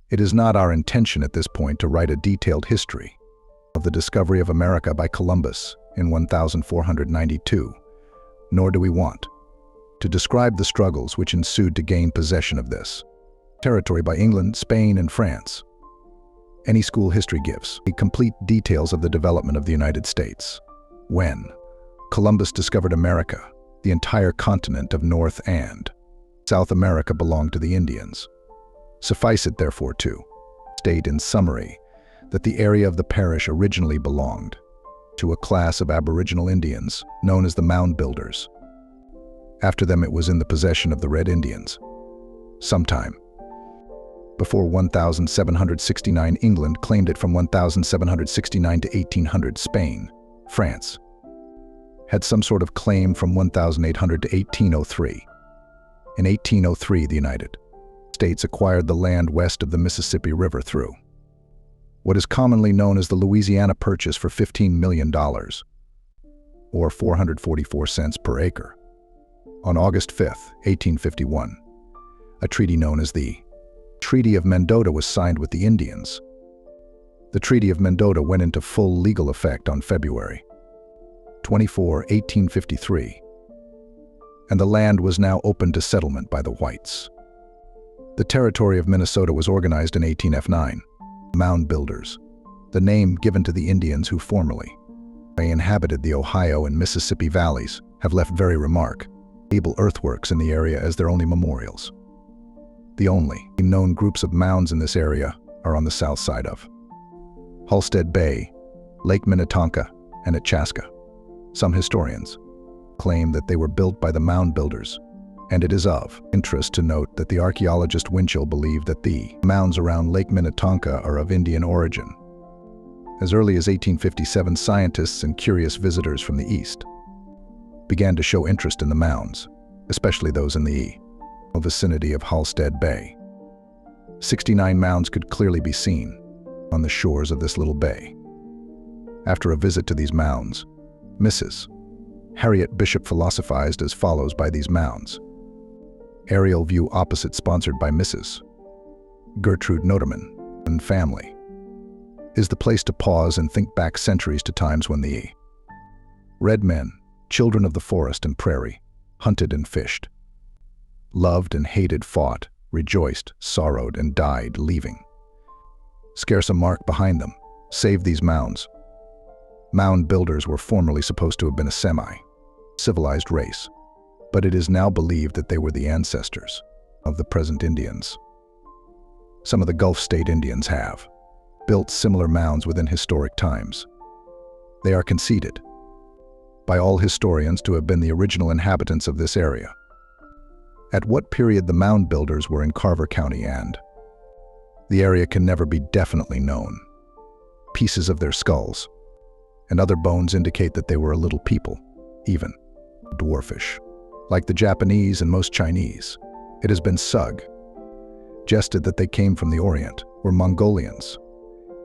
It is not our intention at this point to write a detailed history of the discovery of America by Columbus in 1492, nor do we want to describe the struggles which ensued to gain possession of this territory by England, Spain, and France. Any school history gives complete details of the development of the United States. When Columbus discovered America, the entire continent of North and South America belonged to the Indians. Suffice it, therefore, to state in summary that the area of the parish originally belonged to a class of Aboriginal Indians known as the Mound Builders. After them, it was in the possession of the Red Indians. Sometime before 1769, England claimed it. From 1769 to 1800, Spain, France had some sort of claim from 1800 to 1803. In 1803, the United States acquired the land west of the Mississippi River through what is commonly known as the Louisiana Purchase for $15 million, or 444 cents per acre. On August 5, 1851, a treaty known as the Treaty of Mendota was signed with the Indians. The Treaty of Mendota went into full legal effect on February 24, 1853, and the land was now open to settlement by the whites. The territory of Minnesota was organized in 1809. Mound Builders, the name given to the Indians who formerly inhabited the Ohio and Mississippi valleys, have left very remarkable earthworks in the area as their only memorials. The only known groups of mounds in this area are on the south side of Halstead Bay, Lake Minnetonka, and at Chaska. Some historians claim that they were built by the Mound Builders, and it is of interest to note that the archaeologist Winchell believed that the mounds around Lake Minnetonka are of Indian origin. As early as 1857, scientists and curious visitors from the east began to show interest in the mounds, especially those in the vicinity of Halstead Bay. 69 mounds could clearly be seen on the shores of this little bay. After a visit to these mounds, Mrs. Harriet Bishop philosophized as follows: by these mounds, aerial view opposite, sponsored by Mrs. Gertrude Noterman and family, is the place to pause and think back centuries to times when the red men, children of the forest and prairie, hunted and fished, loved and hated, fought, rejoiced, sorrowed, and died, leaving scarce a mark behind them, save these mounds. Mound builders were formerly supposed to have been a semi-civilized race, but it is now believed that they were the ancestors of the present Indians. Some of the Gulf State Indians have built similar mounds within historic times. They are conceded by all historians to have been the original inhabitants of this area. At what period the Mound Builders were in Carver County and the area can never be definitely known. Pieces of their skulls and other bones indicate that they were a little people, even dwarfish. Like the Japanese and most Chinese, it has been suggested that they came from the Orient, were Mongolians,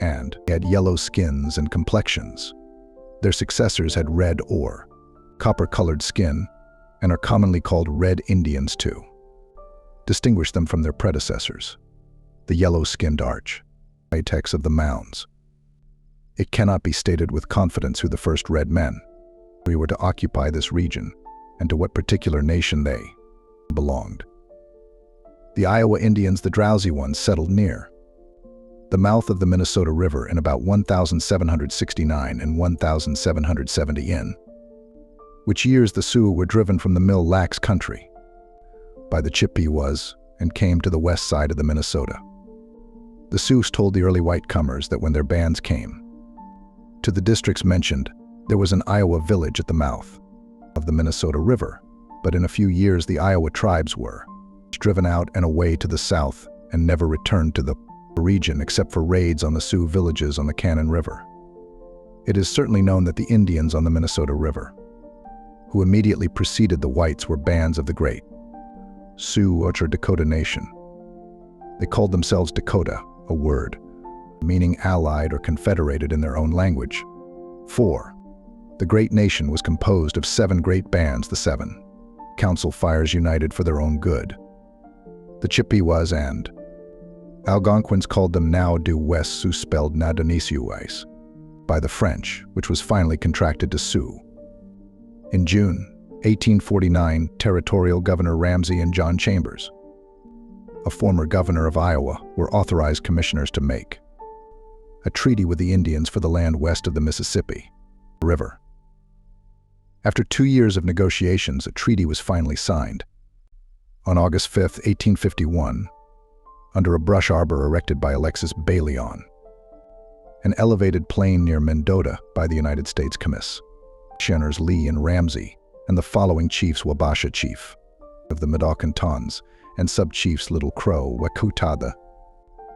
and had yellow skins and complexions. Their successors had red or copper-colored skin and are commonly called Red Indians to distinguish them from their predecessors, the yellow-skinned architects of the mounds. It cannot be stated with confidence who the first red men were to occupy this region and to what particular nation they belonged. The Iowa Indians, the drowsy ones, settled near the mouth of the Minnesota River in about 1769 and 1770, in which years the Sioux were driven from the Mille Lacs country by the Chippewas and came to the west side of the Minnesota. The Sioux told the early white comers that when their bands came to the districts mentioned, there was an Iowa village at the mouth of the Minnesota River, but in a few years the Iowa tribes were driven out and away to the south and never returned to the region except for raids on the Sioux villages on the Cannon River. It is certainly known that the Indians on the Minnesota River, who immediately preceded the whites, were bands of the great Sioux or Dakota Nation. They called themselves Dakota, a word meaning allied or confederated in their own language. 4. The great nation was composed of 7 great bands, the 7 council fires united for their own good. The Chippewas and Algonquins called them Nao du West, Sioux spelled Nadonisuais, by the French, which was finally contracted to Sioux. In June 1849, Territorial Governor Ramsey and John Chambers, a former governor of Iowa, were authorized commissioners to make a treaty with the Indians for the land west of the Mississippi River. After 2 years of negotiations, a treaty was finally signed. On August 5, 1851, under a brush arbor erected by Alexis Baillion, an elevated plain near Mendota by the United States Commissioners Lee and Ramsey, and the following chiefs: Wabasha Chief of the Madaukantons, and sub-chiefs Little Crow, Wakutada,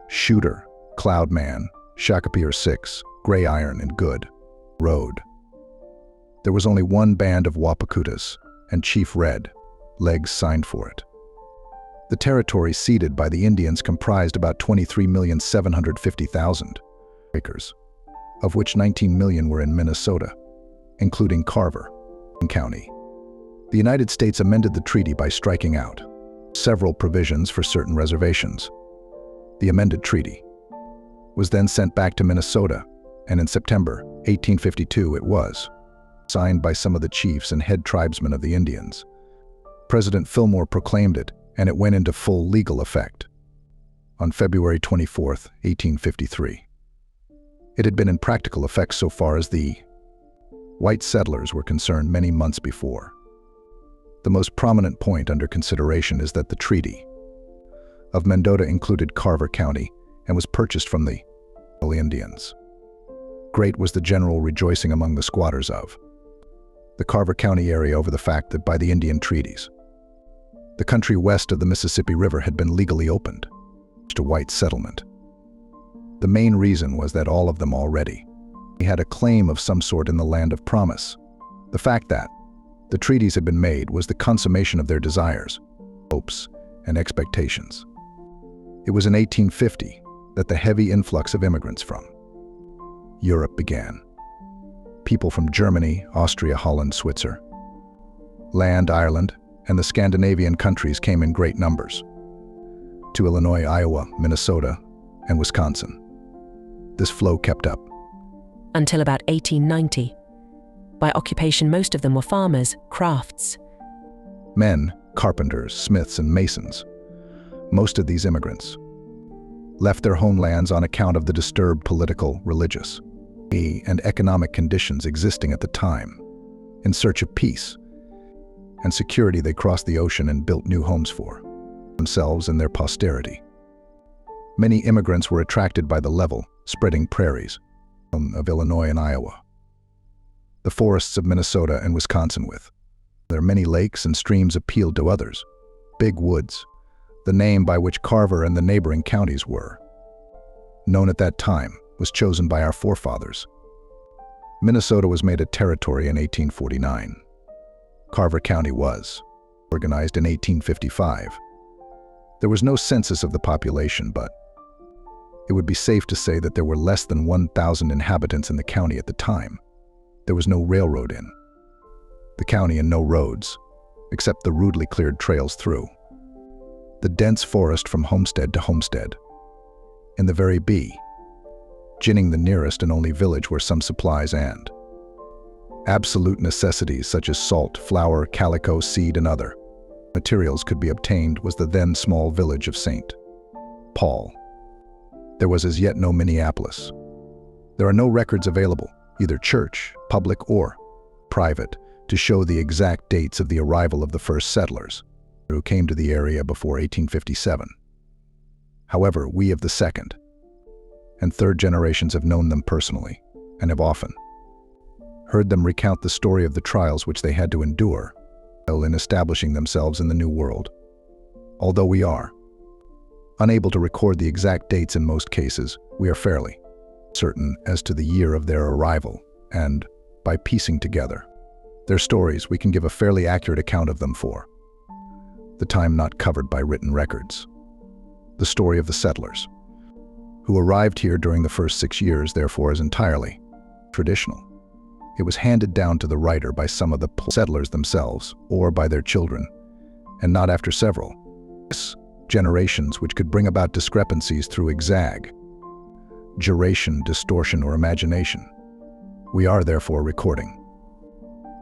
Shooter, Cloudman, Shakopee 6, Gray Iron, and Good Road. There was only one band of Wapakutas, and Chief Red Legs signed for it. The territory ceded by the Indians comprised about 23,750,000 acres, of which 19 million were in Minnesota, including Carver County. The United States amended the treaty by striking out several provisions for certain reservations. The amended treaty was then sent back to Minnesota, and in September 1852 it was signed by some of the chiefs and head tribesmen of the Indians. President Fillmore proclaimed it, and it went into full legal effect on February 24, 1853. It had been in practical effect so far as the white settlers were concerned many months before. The most prominent point under consideration is that the Treaty of Mendota included Carver County and was purchased from the Indians. Great was the general rejoicing among the squatters of the Carver County area over the fact that by the Indian treaties, the country west of the Mississippi River had been legally opened to white settlement. The main reason was that all of them already had a claim of some sort in the land of promise. The fact that the treaties had been made was the consummation of their desires, hopes, and expectations. It was in 1850 that the heavy influx of immigrants from Europe began. People from Germany, Austria, Holland, Switzerland, Ireland, and the Scandinavian countries came in great numbers to Illinois, Iowa, Minnesota, and Wisconsin. This flow kept up until about 1890. By occupation, most of them were farmers, crafts men, carpenters, smiths, and masons. Most of these immigrants left their homelands on account of the disturbed political, religious, and economic conditions existing at the time. In search of peace and security, they crossed the ocean and built new homes for themselves and their posterity. Many immigrants were attracted by the level, spreading prairies of Illinois and Iowa, the forests of Minnesota and Wisconsin with their many lakes and streams appealed to others. Big Woods, the name by which Carver and the neighboring counties were known at that time, was chosen by our forefathers. Minnesota was made a territory in 1849. Carver County was organized in 1855. There was no census of the population, but it would be safe to say that there were less than 1,000 inhabitants in the county at the time. There was no railroad in the county and no roads, except the rudely cleared trails through the dense forest from homestead to homestead. In the very beginning, the nearest and only village where some supplies and absolute necessities such as salt, flour, calico, seed, and other materials could be obtained was the then small village of St. Paul. There was as yet no Minneapolis. There are no records available, either church, public, or private, to show the exact dates of the arrival of the first settlers who came to the area before 1857. However, we of the second and third generations have known them personally and have often heard them recount the story of the trials which they had to endure in establishing themselves in the New World. Although we are unable to record the exact dates in most cases, we are fairly certain as to the year of their arrival, and by piecing together their stories, we can give a fairly accurate account of them for the time not covered by written records. The story of the settlers who arrived here during the first 6 years, therefore, is entirely traditional. It was handed down to the writer by some of the settlers themselves or by their children, and not after several generations which could bring about discrepancies through exaggeration, distortion, or imagination. We are therefore recording.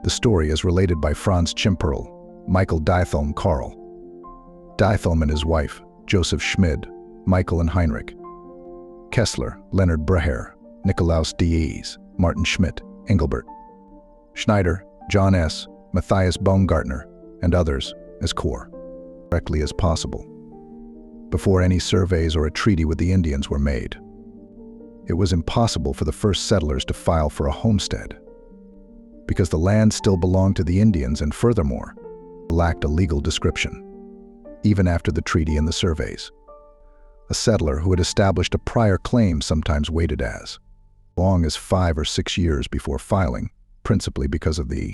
The story is related by Franz Chimperl, Michael Diethelm Karl, Diethelm and his wife, Joseph Schmid, Michael and Heinrich, Kessler, Leonard Breher, Nikolaus Dies, Martin Schmidt, Engelbert, Schneider, John S., Matthias Baumgartner, and others, as correctly as possible, before any surveys or a treaty with the Indians were made. It was impossible for the first settlers to file for a homestead, because the land still belonged to the Indians and furthermore, lacked a legal description. Even after the treaty and the surveys, a settler who had established a prior claim sometimes waited as long as 5 or 6 years before filing, principally because of the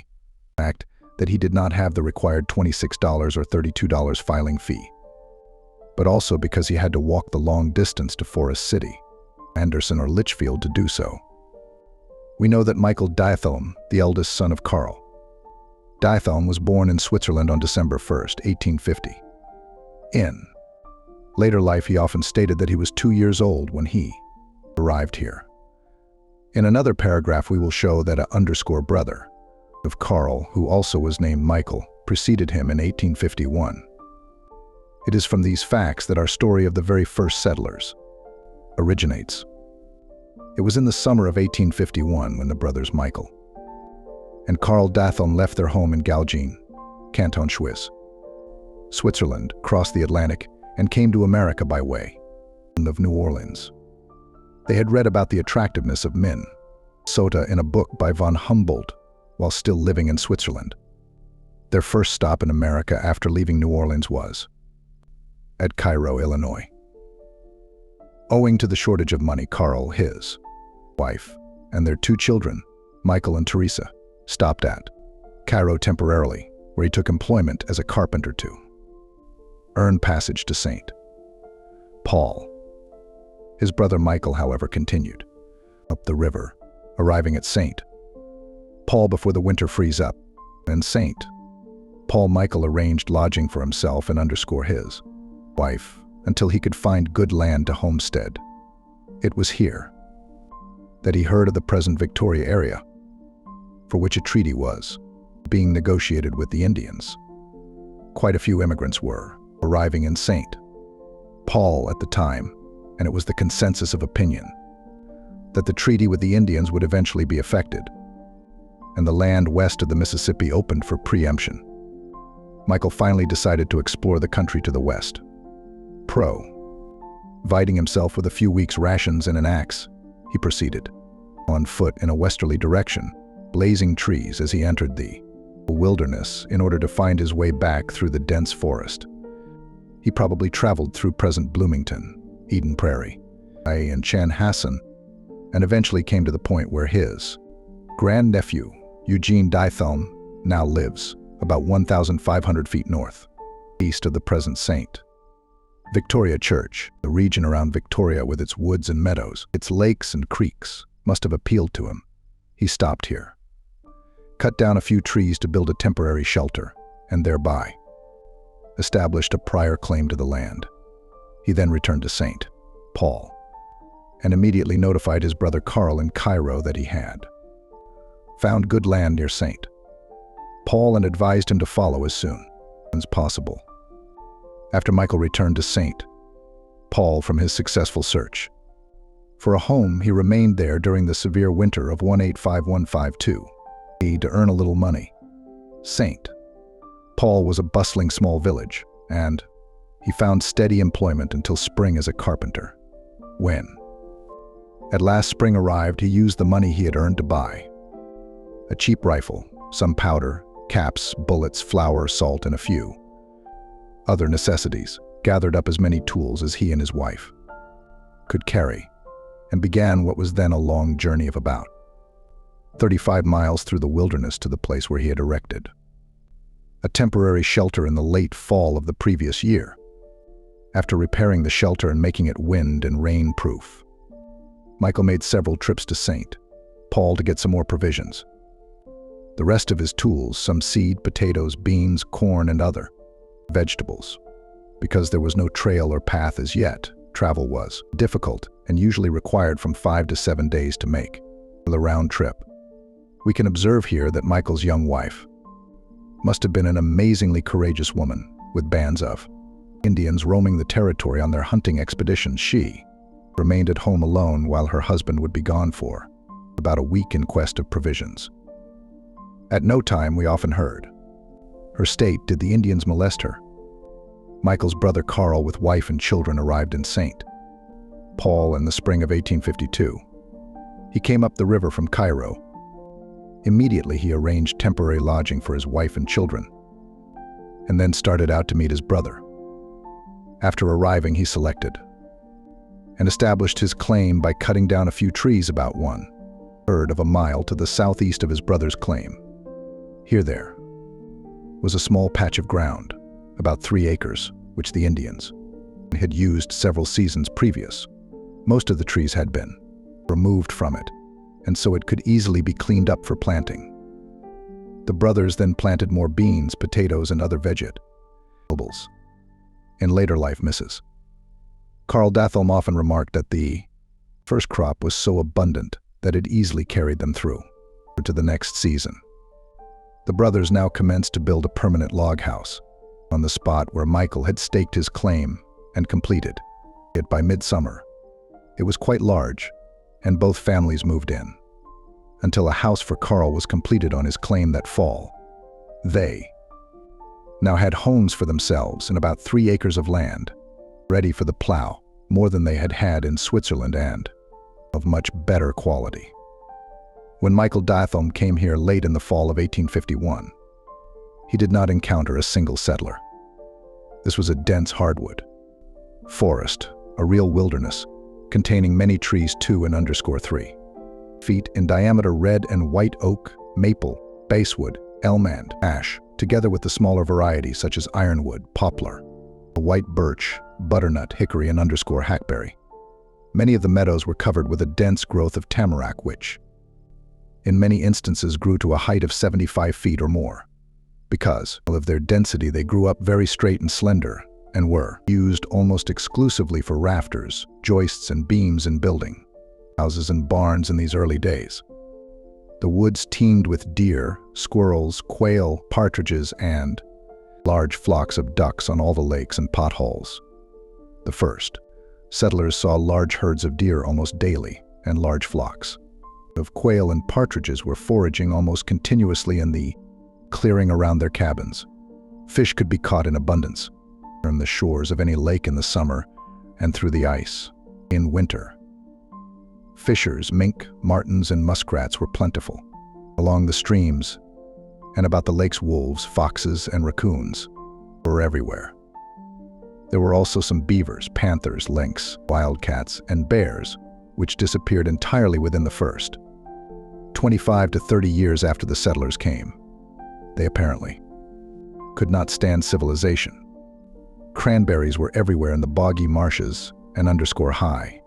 fact that he did not have the required $26 or $32 filing fee, but also because he had to walk the long distance to Forest City, Anderson, or Litchfield to do so. We know that Michael Diethelm, the eldest son of Karl Diethelm, was born in Switzerland on December 1, 1850. In later life, he often stated that he was 2 years old when he arrived here. In another paragraph, we will show that a brother of Karl, who also was named Michael, preceded him in 1851. It is from these facts that our story of the very first settlers originates. It was in the summer of 1851 when the brothers Michael and Karl Diethelm left their home in Galgene, Canton Suisse, Switzerland, crossed the Atlantic, and came to America by way of New Orleans. They had read about the attractiveness of Minnesota in a book by von Humboldt while still living in Switzerland. Their first stop in America after leaving New Orleans was at Cairo, Illinois. Owing to the shortage of money, Karl, his wife, and their 2 children, Michael and Teresa, stopped at Cairo temporarily, where he took employment as a carpenter to earn passage to St. Paul. His brother Michael, however, continued up the river, arriving at St. Paul before the winter freeze up, and St. Paul Michael arranged lodging for himself and his wife until he could find good land to homestead. It was here that he heard of the present Victoria area, for which a treaty was being negotiated with the Indians. Quite a few immigrants were arriving in St. Paul at the time, and it was the consensus of opinion that the treaty with the Indians would eventually be effected, and the land west of the Mississippi opened for preemption. Michael finally decided to explore the country to the west. Providing himself with a few weeks' rations and an axe, he proceeded on foot in a westerly direction, blazing trees as he entered the wilderness in order to find his way back through the dense forest. He probably traveled through present Bloomington, Eden Prairie, and Chanhassen, and eventually came to the point where his grandnephew, Eugene Diethelm, now lives, about 1,500 feet northeast of the present St. Victoria Church. The region around Victoria with its woods and meadows, its lakes and creeks, must have appealed to him. He stopped here, cut down a few trees to build a temporary shelter, and thereby established a prior claim to the land. He then returned to St. Paul and immediately notified his brother Karl in Cairo that he had found good land near St. Paul and advised him to follow as soon as possible. After Michael returned to St. Paul from his successful search for a home, he remained there during the severe winter of 1851-52 to earn a little money. St. Paul was a bustling small village, and he found steady employment until spring as a carpenter. When at last spring arrived, he used the money he had earned to buy a cheap rifle, some powder, caps, bullets, flour, salt, and a few other necessities, gathered up as many tools as he and his wife could carry, and began what was then a long journey of about 35 miles through the wilderness to the place where he had erected a temporary shelter in the late fall of the previous year. After repairing the shelter and making it wind and rain-proof, Michael made several trips to St. Paul to get some more provisions. The rest of his tools, some seed, potatoes, beans, corn, and other vegetables, Because there was no trail or path as yet, travel was difficult and usually required from 5 to 7 days to make the round trip. We can observe here that Michael's young wife must have been an amazingly courageous woman, with bands of Indians roaming the territory on their hunting expeditions. She remained at home alone while her husband would be gone for about a week in quest of provisions. At no time, we often heard her state, did the Indians molest her. Michael's brother Carl, with wife and children, arrived in St. Paul in the spring of 1852. He came up the river from Cairo. Immediately, he arranged temporary lodging for his wife and children, and then started out to meet his brother. After arriving, he selected and established his claim by cutting down a few trees about 1/3 of a mile to the southeast of his brother's claim. Here there was a small patch of ground, about 3 acres, which the Indians had used several seasons previous. Most of the trees had been removed from it, and so it could easily be cleaned up for planting. The brothers then planted more beans, potatoes, and other vegetables. In later life, Mrs. Carl Datholm often remarked that the first crop was so abundant that it easily carried them through to the next season. The brothers now commenced to build a permanent log house on the spot where Michael had staked his claim and completed it by midsummer. It was quite large, and both families moved in, until a house for Carl was completed on his claim that fall. They now had homes for themselves and about 3 acres of land, ready for the plow, more than they had had in Switzerland and of much better quality. When Michael Datholm came here late in the fall of 1851, he did not encounter a single settler. This was a dense hardwood forest, a real wilderness, containing many trees 2 and 3 feet in diameter, red and white oak, maple, basswood, elm, and ash, together with the smaller varieties such as ironwood, poplar, white birch, butternut, hickory, and hackberry. Many of the meadows were covered with a dense growth of tamarack, which, in many instances, grew to a height of 75 feet or more. Because of their density, they grew up very straight and slender, and were used almost exclusively for rafters, joists, and beams in building houses and barns in these early days. The woods teemed with deer, squirrels, quail, partridges, and large flocks of ducks on all the lakes and potholes. The first settlers saw large herds of deer almost daily, and large flocks of quail and partridges were foraging almost continuously in the clearing around their cabins. Fish could be caught in abundance from the shores of any lake in the summer and through the ice in winter. Fishers, mink, martens, and muskrats were plentiful along the streams, and about the lakes wolves, foxes, and raccoons were everywhere. There were also some beavers, panthers, lynx, wildcats, and bears, which disappeared entirely within the first 25 to 30 years after the settlers came. They apparently could not stand civilization. Cranberries were everywhere in the boggy marshes and high.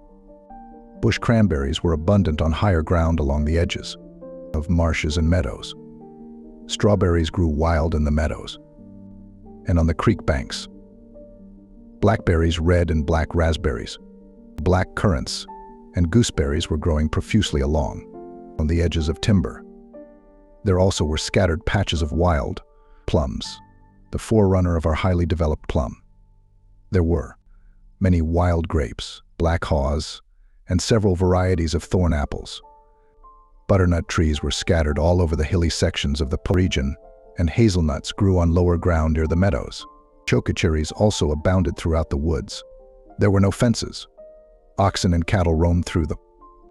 Bush cranberries were abundant on higher ground along the edges of marshes and meadows. Strawberries grew wild in the meadows and on the creek banks. Blackberries, red and black raspberries, black currants, and gooseberries were growing profusely along on the edges of timber. There also were scattered patches of wild plums, the forerunner of our highly developed plum. There were many wild grapes, black haws, and several varieties of thorn apples. Butternut trees were scattered all over the hilly sections of the region, and hazelnuts grew on lower ground near the meadows. Chokecherries also abounded throughout the woods. There were no fences. Oxen and cattle roamed through the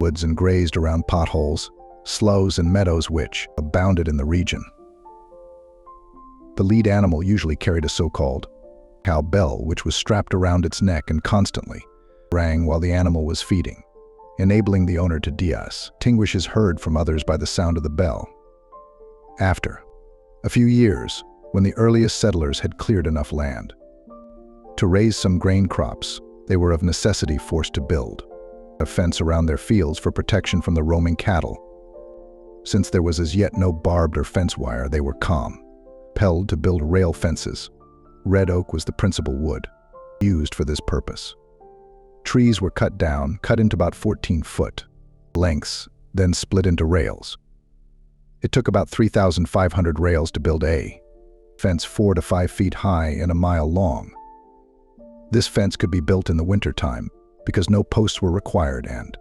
woods and grazed around potholes, sloughs, and meadows which abounded in the region. The lead animal usually carried a so-called cow bell, which was strapped around its neck and constantly rang while the animal was feeding, enabling the owner to distinguish his herd from others by the sound of the bell. After a few years, when the earliest settlers had cleared enough land to raise some grain crops, they were of necessity forced to build a fence around their fields for protection from the roaming cattle. Since there was as yet no barbed or fence wire, they were compelled to build rail fences. Red oak was the principal wood used for this purpose. Trees were cut down, cut into about 14-foot lengths, then split into rails. It took about 3,500 rails to build a fence 4 to 5 feet high and a mile long. This fence could be built in the wintertime because no posts were required and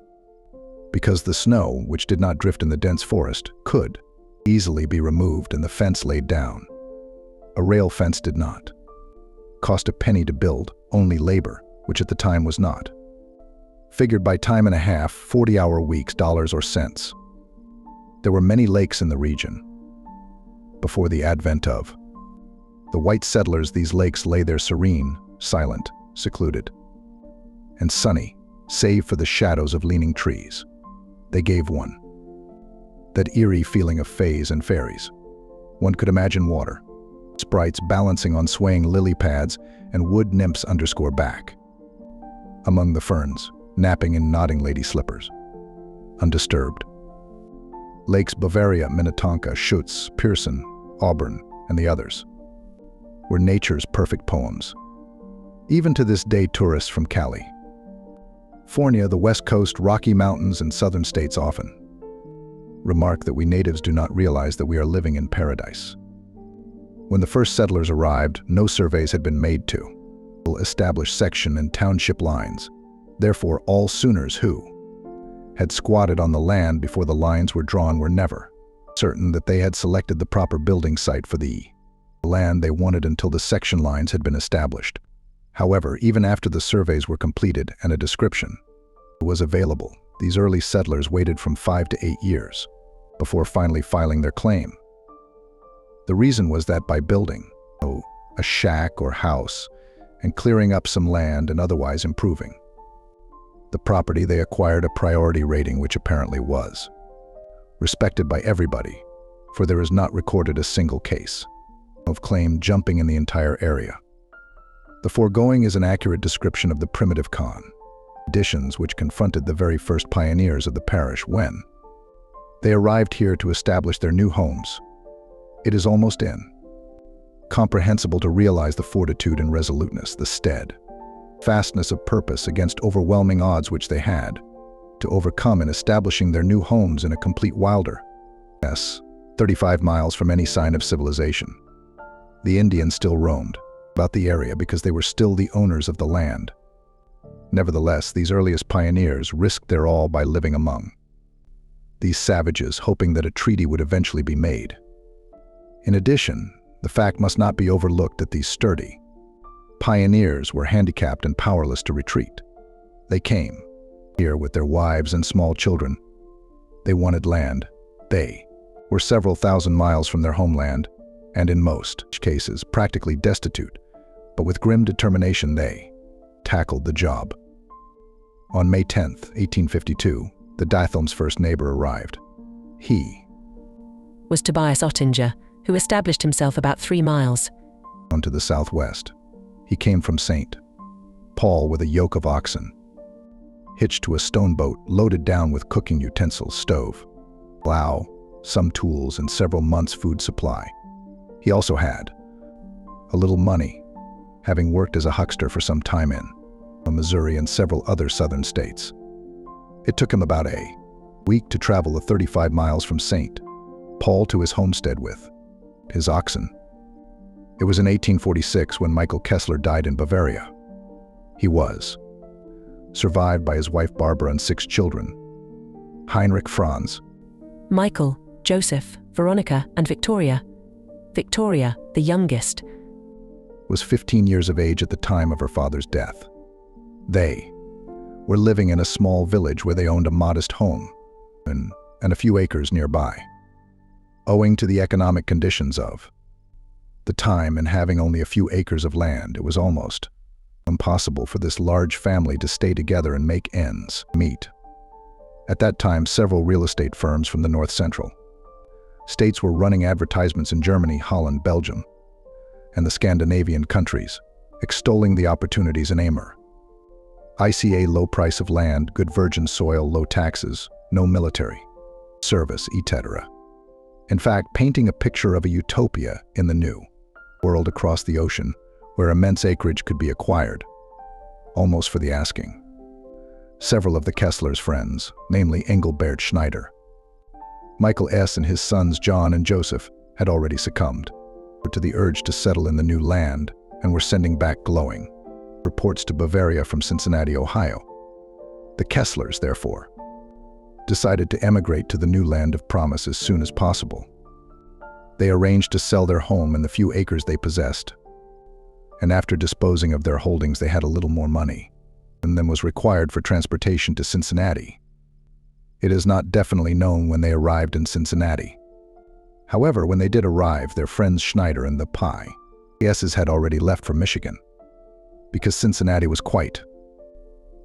because the snow, which did not drift in the dense forest, could easily be removed and the fence laid down. A rail fence did not cost a penny to build, only labor, which at the time was not. Figured by time and a half, 40-hour weeks, dollars or cents. There were many lakes in the region. Before the advent of the white settlers, these lakes lay there serene, silent, secluded, and sunny, save for the shadows of leaning trees. They gave one that eerie feeling of fays and fairies. One could imagine water, sprites balancing on swaying lily pads, and wood nymphs back among the ferns, napping in nodding lady slippers, undisturbed. Lakes Bavaria, Minnetonka, Schutz, Pearson, Auburn, and the others were nature's perfect poems. Even to this day, tourists from California, the West Coast, Rocky Mountains, and southern states often remark that we natives do not realize that we are living in paradise. When the first settlers arrived, no surveys had been made to establish section and township lines. Therefore, all Sooners who had squatted on the land before the lines were drawn were never certain that they had selected the proper building site for the land they wanted until the section lines had been established. However, even after the surveys were completed and a description was available, these early settlers waited from 5 to 8 years before finally filing their claim. The reason was that by building a shack or house and clearing up some land and otherwise improving the property, they acquired a priority rating, which apparently was respected by everybody, for there is not recorded a single case of claim jumping in the entire area. The foregoing is an accurate description of the primitive conditions which confronted the very first pioneers of the parish when they arrived here to establish their new homes. It is almost incomprehensible to realize the fortitude and resoluteness, the steadfastness of purpose against overwhelming odds which they had to overcome in establishing their new homes in a complete wilderness, 35 miles from any sign of civilization. The Indians still roamed about the area because they were still the owners of the land. Nevertheless, these earliest pioneers risked their all by living among these savages, hoping that a treaty would eventually be made. In addition, the fact must not be overlooked that these sturdy pioneers were handicapped and powerless to retreat. They came here with their wives and small children. They wanted land. They were several thousand miles from their homeland, and in most cases practically destitute, but with grim determination they tackled the job. On May 10, 1852, the Dythelm's first neighbor arrived. He was Tobias Ottinger, who established himself about 3 miles to the southwest. He came from St. Paul with a yoke of oxen, hitched to a stone boat loaded down with cooking utensils, stove, plow, some tools, and several months' food supply. He also had a little money, having worked as a huckster for some time in Missouri and several other southern states. It took him about a week to travel the 35 miles from St. Paul to his homestead with his oxen. It was in 1846 when Michael Kessler died in Bavaria. He was survived by his wife Barbara and 6 children: Heinrich, Franz, Michael, Joseph, Veronica, and Victoria. Victoria, the youngest, was 15 years of age at the time of her father's death. They were living in a small village where they owned a modest home and a few acres nearby. Owing to the economic conditions of the time and having only a few acres of land, it was almost impossible for this large family to stay together and make ends meet. At that time, several real estate firms from the North Central states were running advertisements in Germany, Holland, Belgium, and the Scandinavian countries, extolling the opportunities in Amur. ICA: low price of land, good virgin soil, low taxes, no military service, etc. In fact, painting a picture of a utopia in the new world across the ocean, where immense acreage could be acquired, almost for the asking. Several of the Kesslers' friends, namely Engelbert Schneider, Michael S. and his sons John and Joseph, had already succumbed to the urge to settle in the new land and were sending back glowing reports to Bavaria from Cincinnati, Ohio. The Kesslers, therefore, decided to emigrate to the new land of promise as soon as possible. They arranged to sell their home and the few acres they possessed, and after disposing of their holdings they had a little more money than was required for transportation to Cincinnati. It is not definitely known when they arrived in Cincinnati. However, when they did arrive, their friends Schneider and the P.S.'s had already left for Michigan, because Cincinnati was quite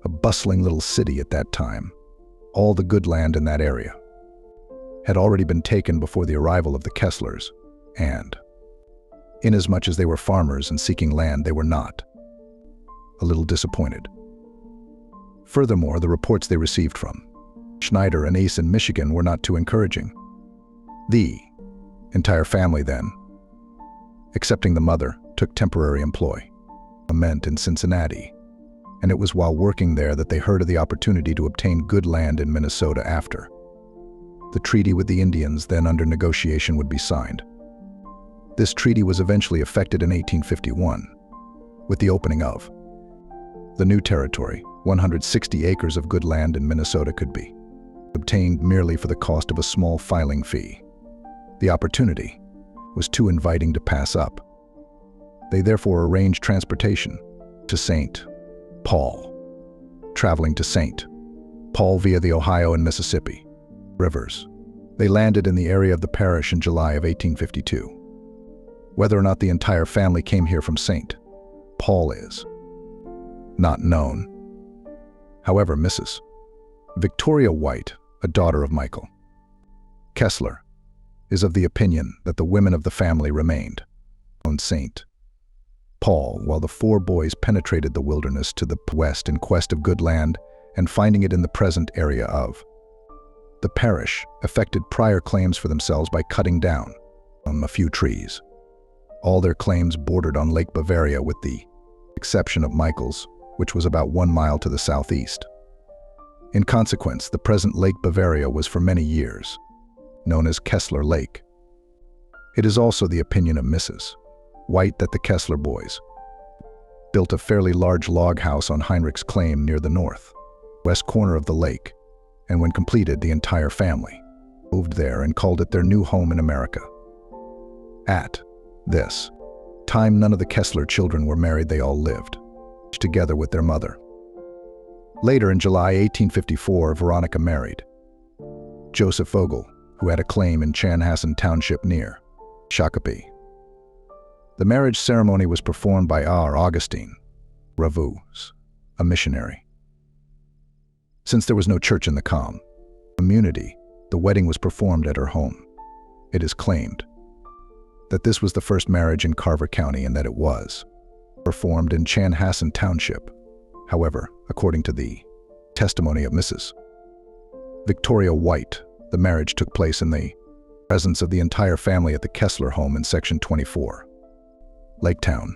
a bustling little city at that time. All the good land in that area had already been taken before the arrival of the Kesslers, and, inasmuch as they were farmers and seeking land, they were not a little disappointed. Furthermore, the reports they received from Schneider and Ace in Michigan were not too encouraging. The entire family then, excepting the mother, took temporary employment in Cincinnati, and it was while working there that they heard of the opportunity to obtain good land in Minnesota after the treaty with the Indians then under negotiation would be signed. This treaty was eventually effected in 1851, with the opening of the new territory. 160 acres of good land in Minnesota could be obtained merely for the cost of a small filing fee. The opportunity was too inviting to pass up. They therefore arranged transportation to St. Paul, traveling to St. Paul via the Ohio and Mississippi rivers. They landed in the area of the parish in July of 1852. Whether or not the entire family came here from St. Paul is not known. However, Mrs. Victoria White, a daughter of Michael Kessler, is of the opinion that the women of the family remained on St. Paul while the four boys penetrated the wilderness to the west in quest of good land, and finding it in the present area of the parish, effected prior claims for themselves by cutting down a few trees. All their claims bordered on Lake Bavaria with the exception of Michael's, which was about 1 mile to the southeast. In consequence, the present Lake Bavaria was for many years known as Kessler Lake. It is also the opinion of Mrs. White that the Kessler boys built a fairly large log house on Heinrich's claim near the northwest corner of the lake, and when completed, the entire family moved there and called it their new home in America. At this time, none of the Kessler children were married. They all lived together with their mother. Later, in July 1854, Veronica married Joseph Vogel, who had a claim in Chanhassen Township near Shakopee. The marriage ceremony was performed by R. Augustine Ravus, a missionary. Since there was no church in the community, the wedding was performed at her home. It is claimed that this was the first marriage in Carver County and that it was performed in Chanhassen Township. However, according to the testimony of Mrs. Victoria White, the marriage took place in the presence of the entire family at the Kessler home in Section 24, Laketown.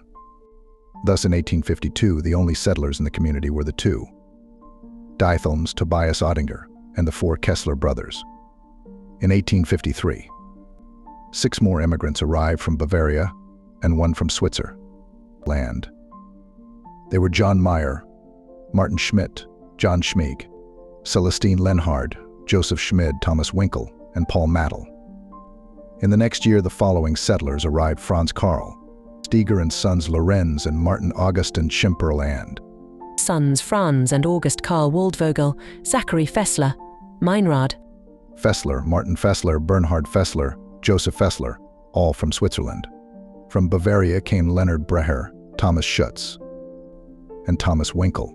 Thus, in 1852, the only settlers in the community were the two Diethelms, Tobias Ottinger, and the four Kessler brothers. In 1853, 6 more immigrants arrived from Bavaria and 1 from Switzerland. They were John Meyer, Martin Schmidt, John Schmieg, Celestine Lenhard, Joseph Schmid, Thomas Winkel, and Paul Mattel. In the next year, the following settlers arrived: Franz Karl Steger and sons Lorenz and Martin Augustin Schimperl and sons Franz and August Karl Waldvogel, Zachary Fessler, Meinrad Fessler, Martin Fessler, Bernhard Fessler, Joseph Fessler, all from Switzerland. From Bavaria came Leonard Breher, Thomas Schutz, and Thomas Winkel.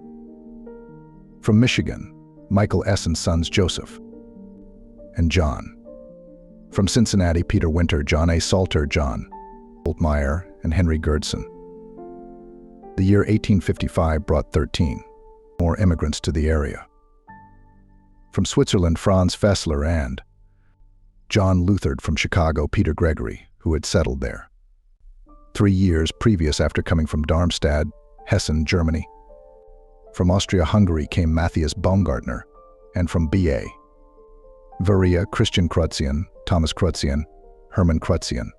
From Michigan, Michael S. and sons Joseph and John. From Cincinnati, Peter Winter, John A. Salter, John Oltmeyer, and Henry Gerdson. The year 1855 brought 13 more immigrants to the area. From Switzerland, Franz Fessler and John Luthard. From Chicago, Peter Gregory, who had settled there 3 years previous after coming from Darmstadt, Hessen, Germany. From Austria-Hungary came Matthias Baumgartner, and from B.A. Varia, Christian Kreuzian, Thomas Kreuzian, Hermann Kreuzian.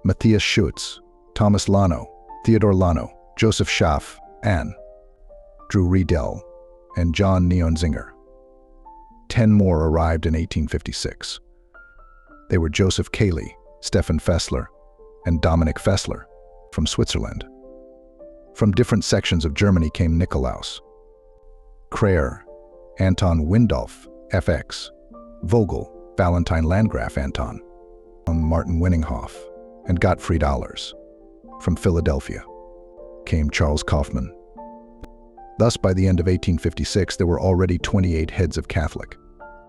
Matthias Schutz, Thomas Lano, Theodor Lano, Joseph Schaff, Anne, Drew Riedel, and John Neonzinger. 10 more arrived in 1856. They were Joseph Cayley, Stefan Fessler, and Dominic Fessler from Switzerland. From different sections of Germany came Nikolaus, Kreher, Anton Windolf, FX, Vogel, Valentine Landgraf Anton, Martin Winninghoff, and Gottfried Allers. From Philadelphia came Charles Kaufmann. Thus, by the end of 1856, there were already 28 heads of Catholic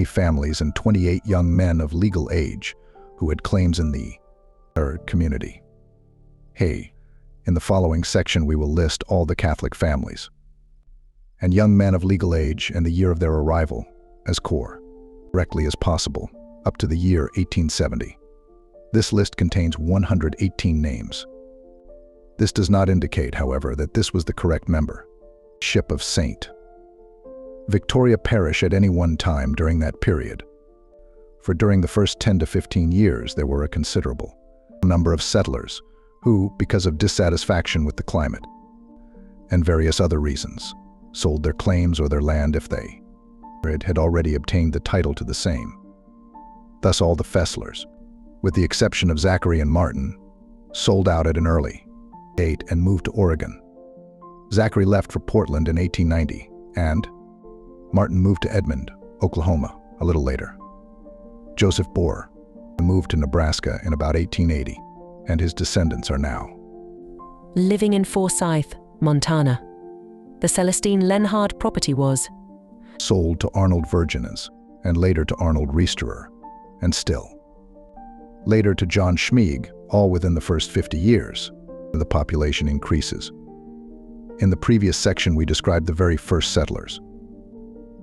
families and 28 young men of legal age who had claims in the community. In the following section we will list all the Catholic families and young men of legal age and the year of their arrival as correctly as possible, up to the year 1870. This list contains 118 names. This does not indicate, however, that this was the correct membership of St. Victoria Parish at any one time during that period. For during the first 10 to 15 years, there were a considerable number of settlers who, because of dissatisfaction with the climate and various other reasons, sold their claims or their land if they had already obtained the title to the same. Thus all the Fesslers, with the exception of Zachary and Martin, sold out at an early date and moved to Oregon. Zachary left for Portland in 1890, and Martin moved to Edmond, Oklahoma, a little later. Joseph Bohr moved to Nebraska in about 1880, and his descendants are now living in Forsyth, Montana. The Celestine Lenhard property was sold to Arnold Virginius, and later to Arnold Reisterer, and still later to John Schmieg, all within the first 50 years. The population increases. In the previous section, we described the very first settlers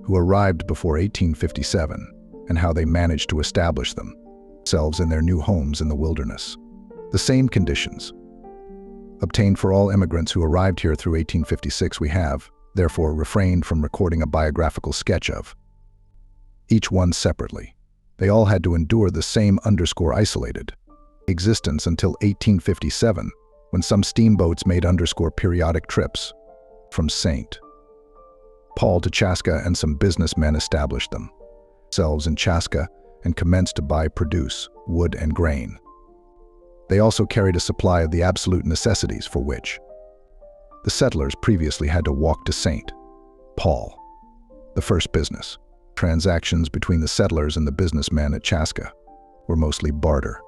who arrived before 1857 and how they managed to establish themselves in their new homes in the wilderness. The same conditions obtained for all immigrants who arrived here through 1856. We have, therefore, refrained from recording a biographical sketch of each one separately. They all had to endure the same isolated existence until 1857, when some steamboats made periodic trips from St. Paul to Chaska, and some businessmen established themselves in Chaska and commenced to produce wood and grain. They also carried a supply of the absolute necessities for which the settlers previously had to walk to St. Paul. The first business transactions between the settlers and the businessmen at Chaska were mostly barter.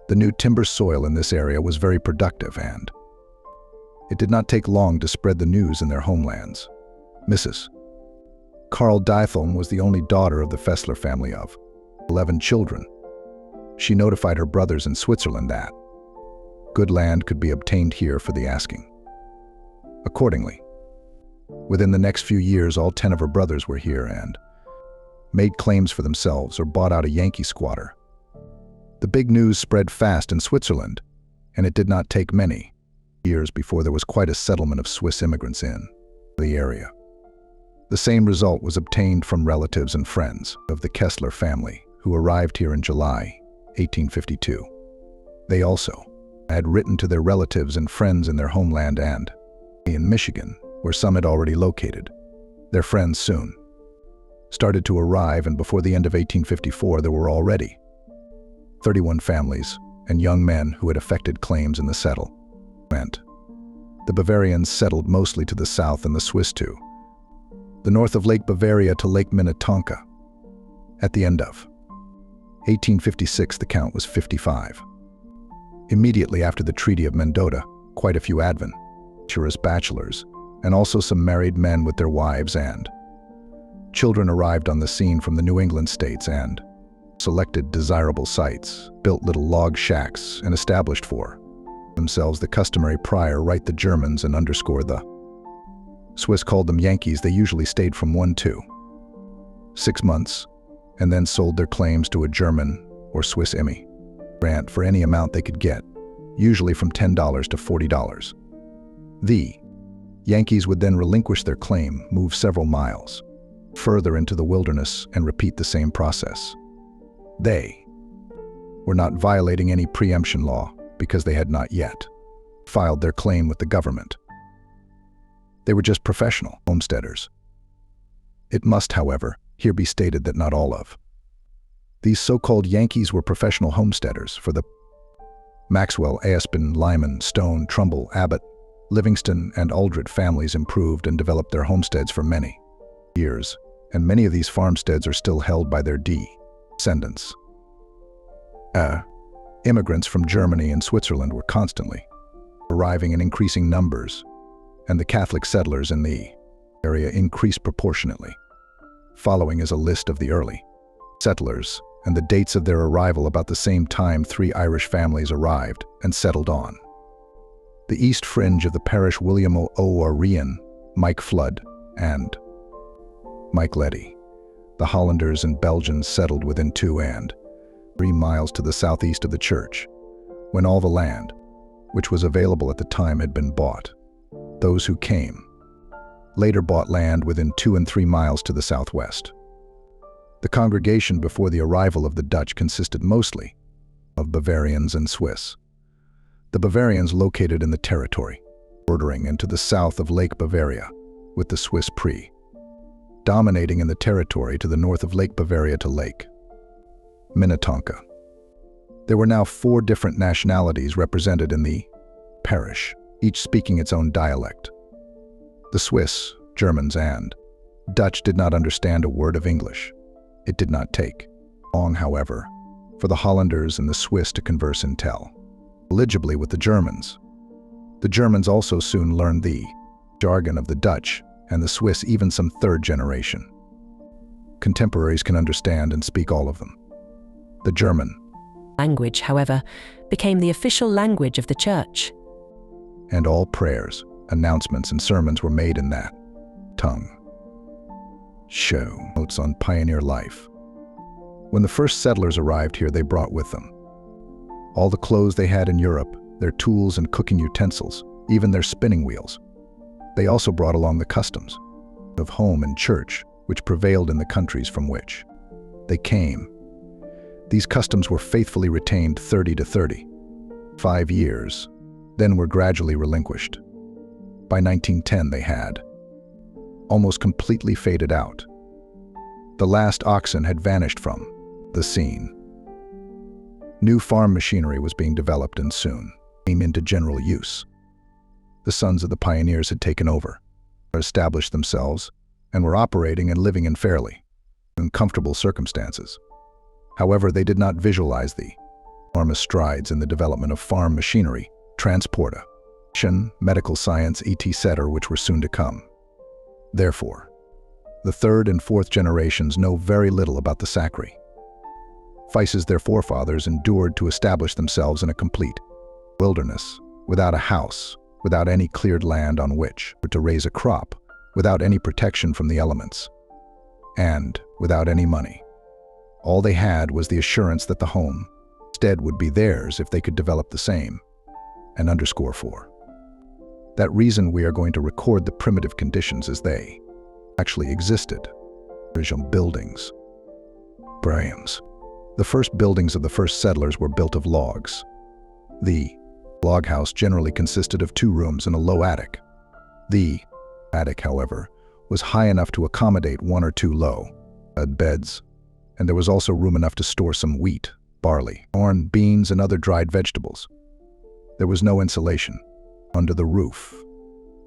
The new timber soil in this area was very productive, and it did not take long to spread the news in their homelands. Mrs. Carl Dythelm was the only daughter of the Fessler family of 11 children. She notified her brothers in Switzerland that good land could be obtained here for the asking. Accordingly, within the next few years, all 10 of her brothers were here and made claims for themselves or bought out a Yankee squatter. The big news spread fast in Switzerland, and it did not take many years before there was quite a settlement of Swiss immigrants in the area. The same result was obtained from relatives and friends of the Kessler family, who arrived here in July 1852. They also had written to their relatives and friends in their homeland and in Michigan, where some had already located. Their friends soon started to arrive, and before the end of 1854 there were already 31 families and young men who had effected claims in the settlement. The Bavarians settled mostly to the south, and the Swiss to the north of Lake Bavaria to Lake Minnetonka. At the end of 1856, the count was 55. Immediately after the Treaty of Mendota, quite a few adventurous bachelors, and also some married men with their wives and children, arrived on the scene from the New England states and selected desirable sites, built little log shacks, and established for themselves the customary prior right. The Germans and the Swiss called them Yankees. They usually stayed from 1 to 6 months and then sold their claims to a German or Swiss immigrant for any amount they could get, usually from $10 to $40. The Yankees would then relinquish their claim, move several miles further into the wilderness, and repeat the same process. They were not violating any preemption law because they had not yet filed their claim with the government. They were just professional homesteaders. It must, however, here be stated that not all of these so-called Yankees were professional homesteaders, for the Maxwell, Aspin, Lyman, Stone, Trumbull, Abbott, Livingston, and Aldred families improved and developed their homesteads for many years, and many of these farmsteads are still held by their descendants. Immigrants from Germany and Switzerland were constantly arriving in increasing numbers, and the Catholic settlers in the area increased proportionately. Following is a list of the early settlers and the dates of their arrival. About the same time, 3 Irish families arrived and settled on the east fringe of the parish: William O'Rian, Mike Flood, and Mike Letty. The Hollanders and Belgians settled within 2 and 3 miles to the southeast of the church. When all the land which was available at the time had been bought, those who came later bought land within 2 and 3 miles to the southwest. The congregation before the arrival of the Dutch consisted mostly of Bavarians and Swiss. The Bavarians located in the territory bordering and to the south of Lake Bavaria, with the Swiss dominating in the territory to the north of Lake Bavaria to Lake Minnetonka. There were now 4 different nationalities represented in the parish, each speaking its own dialect. The Swiss, Germans, and Dutch did not understand a word of English. It did not take long, however, for the Hollanders and the Swiss to converse intelligibly with the Germans. The Germans also soon learned the jargon of the Dutch, and the Swiss even some 3rd generation. Contemporaries can understand and speak all of them. The German language, however, became the official language of the church, and all prayers, announcements, and sermons were made in that tongue. Show notes on pioneer life. When the first settlers arrived here, they brought with them all the clothes they had in Europe, their tools and cooking utensils, even their spinning wheels. They also brought along the customs of home and church which prevailed in the countries from which they came. These customs were faithfully retained 30 to 35 years, then were gradually relinquished. By 1910 they had almost completely faded out. The last oxen had vanished from the scene. New farm machinery was being developed and soon came into general use. The sons of the pioneers had taken over, established themselves, and were operating and living in fairly comfortable circumstances. However, they did not visualize the enormous strides in the development of farm machinery, transportation, medical science, etc., which were soon to come. Therefore, the 3rd and 4th generations know very little about the sacrifices their forefathers endured to establish themselves in a complete wilderness, without a house, without any cleared land on which to raise a crop, without any protection from the elements, and without any money. All they had was the assurance that the homestead would be theirs if they could develop the same, and underscore for that reason we are going to record the primitive conditions as they actually existed. Original buildings. Brahms. The first buildings of the first settlers were built of logs. The log house generally consisted of 2 rooms and a low attic. The attic, however, was high enough to accommodate 1 or 2 low beds, and there was also room enough to store some wheat, barley, corn, beans, and other dried vegetables. There was no insulation under the roof,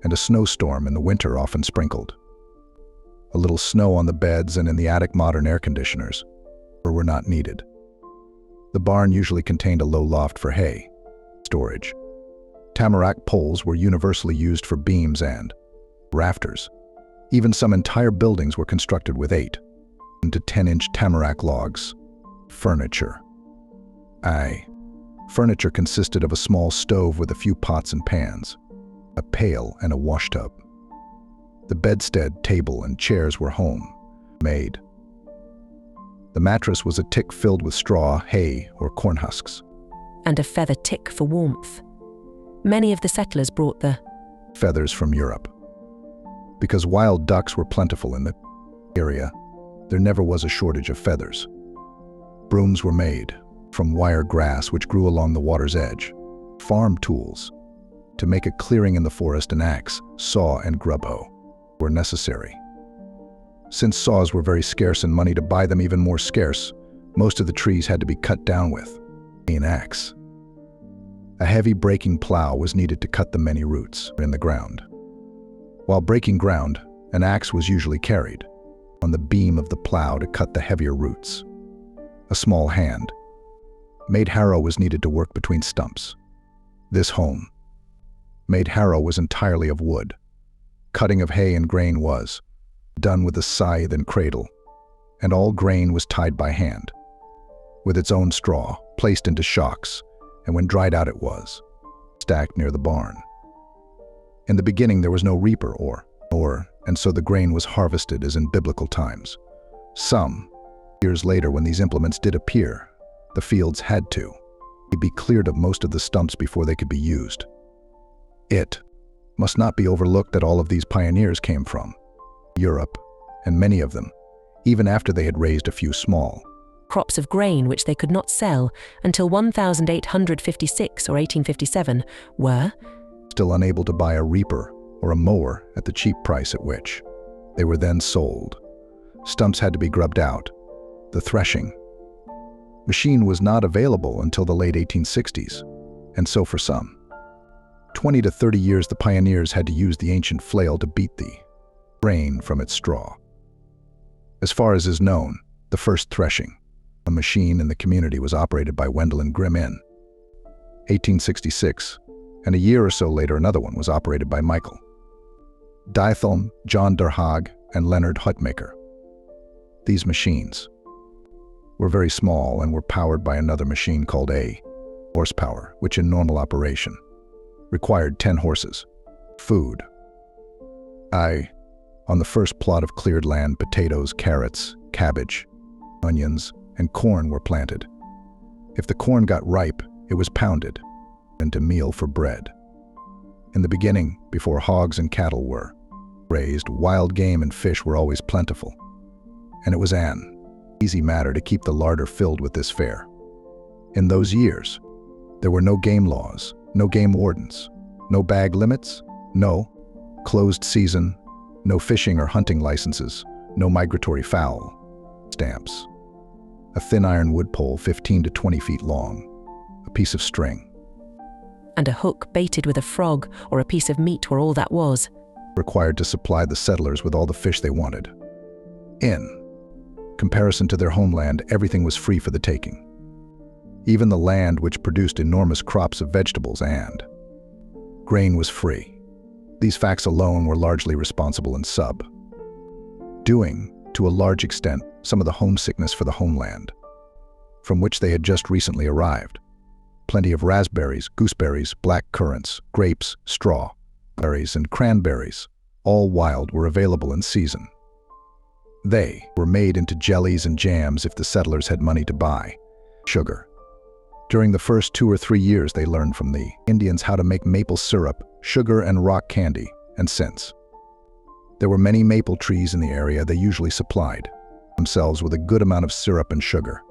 and a snowstorm in the winter often sprinkled a little snow on the beds, and in the attic modern air conditioners were not needed. The barn usually contained a low loft for hay storage. Tamarack poles were universally used for beams and rafters. Even some entire buildings were constructed with 8 to 10-inch tamarack logs. Furniture. Furniture consisted of a small stove with a few pots and pans, a pail, and a washtub. The bedstead, table, and chairs were home-made. The mattress was a tick filled with straw, hay, or corn husks, and a feather tick for warmth. Many of the settlers brought the feathers from Europe. Because wild ducks were plentiful in the area, there never was a shortage of feathers. Brooms were made from wire grass which grew along the water's edge. Farm tools to make a clearing in the forest, an axe, saw, and grub hoe were necessary. Since saws were very scarce and money to buy them even more scarce, most of the trees had to be cut down with an axe. A heavy breaking plow was needed to cut the many roots in the ground. While breaking ground, an axe was usually carried on the beam of the plow to cut the heavier roots. A small hand-made harrow was needed to work between stumps. This home-made harrow was entirely of wood. Cutting of hay and grain was done with a scythe and cradle, and all grain was tied by hand, with its own straw placed into shocks, and when dried out it was stacked near the barn. In the beginning there was no reaper or, and so the grain was harvested as in biblical times. Some years later, when these implements did appear, the fields had to be cleared of most of the stumps before they could be used. It must not be overlooked that all of these pioneers came from Europe, and many of them, even after they had raised a few small crops of grain which they could not sell until 1856 or 1857, were still unable to buy a reaper or a mower at the cheap price at which they were then sold. Stumps had to be grubbed out. The threshing machine was not available until the late 1860s, and so for some 20 to 30 years the pioneers had to use the ancient flail to beat the grain from its straw. As far as is known, the first threshing a machine in the community was operated by Wendell and Grimm in 1866, and a year or so later another one was operated by Michael Diethelm, John Derhaag, and Leonard Hutmaker. These machines were very small and were powered by another machine called a horsepower, which in normal operation required 10 horses. Food. On the first plot of cleared land, potatoes, carrots, cabbage, onions, and corn were planted. If the corn got ripe, it was pounded into meal for bread. In the beginning, before hogs and cattle were raised, wild game and fish were always plentiful, and it was an easy matter to keep the larder filled with this fare. In those years, there were no game laws, no game wardens, no bag limits, no closed season, no fishing or hunting licenses, no migratory fowl stamps. A thin iron wood pole 15 to 20 feet long, a piece of string, and a hook baited with a frog or a piece of meat were all that was required to supply the settlers with all the fish they wanted. In comparison to their homeland, everything was free for the taking. Even the land which produced enormous crops of vegetables and grain was free. These facts alone were largely responsible in subduing, to a large extent, some of the homesickness for the homeland, from which they had just recently arrived. Plenty of raspberries, gooseberries, black currants, grapes, strawberries, and cranberries, all wild, were available in season. They were made into jellies and jams if the settlers had money to buy sugar. During the first 2 or 3 years, they learned from the Indians how to make maple syrup, sugar, and rock candy, and since there were many maple trees in the area, they usually supplied themselves with a good amount of syrup and sugar.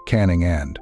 Canning and